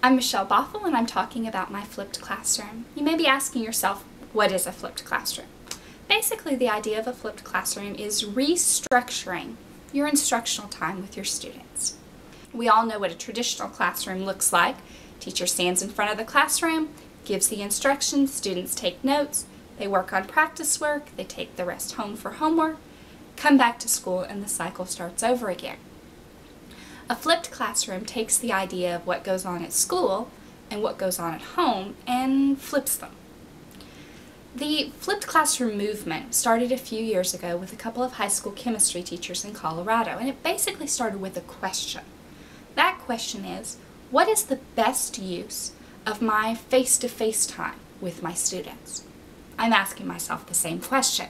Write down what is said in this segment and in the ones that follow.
I'm Michelle Bothell, and I'm talking about my flipped classroom. You may be asking yourself, what is a flipped classroom? Basically, the idea of a flipped classroom is restructuring your instructional time with your students. We all know what a traditional classroom looks like. Teacher stands in front of the classroom, gives the instructions, students take notes, they work on practice work, they take the rest home for homework, come back to school, and the cycle starts over again. A flipped classroom takes the idea of what goes on at school and what goes on at home and flips them. The flipped classroom movement started a few years ago with a couple of high school chemistry teachers in Colorado, and it basically started with a question. That question is, what is the best use of my face-to-face time with my students? I'm asking myself the same question.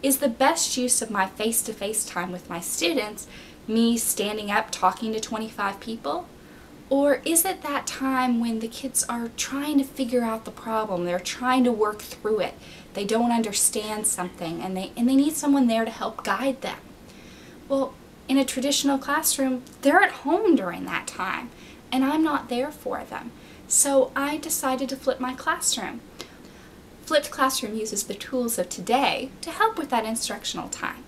Is the best use of my face-to-face time with my students me standing up talking to 25 people? Or is it that time when the kids are trying to figure out the problem, they're trying to work through it, they don't understand something, and they need someone there to help guide them? Well, in a traditional classroom, they're at home during that time, and I'm not there for them. So I decided to flip my classroom. Flipped classroom uses the tools of today to help with that instructional time.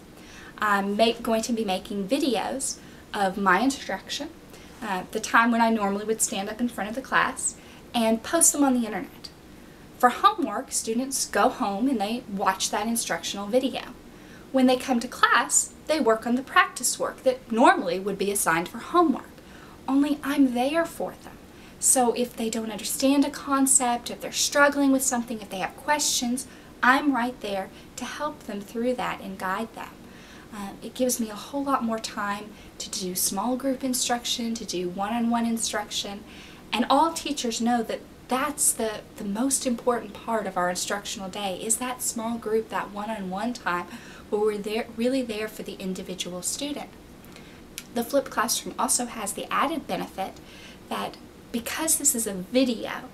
I'm going to be making videos of my instruction, the time when I normally would stand up in front of the class, and post them on the internet. For homework, students go home and they watch that instructional video. When they come to class, they work on the practice work that normally would be assigned for homework, only I'm there for them. So if they don't understand a concept, if they're struggling with something, if they have questions, I'm right there to help them through that and guide them. It gives me a whole lot more time to do small group instruction, to do one-on-one instruction, and all teachers know that that's the most important part of our instructional day, is that small group, that one-on-one time where we're really there for the individual student. The flipped classroom also has the added benefit that because this is a video,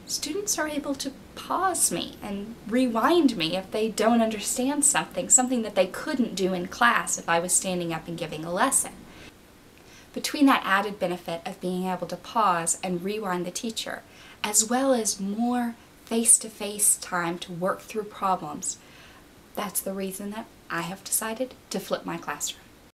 students are able to pause me and rewind me if they don't understand something that they couldn't do in class if I was standing up and giving a lesson. Between that added benefit of being able to pause and rewind the teacher, as well as more face-to-face time to work through problems, that's the reason that I have decided to flip my classroom.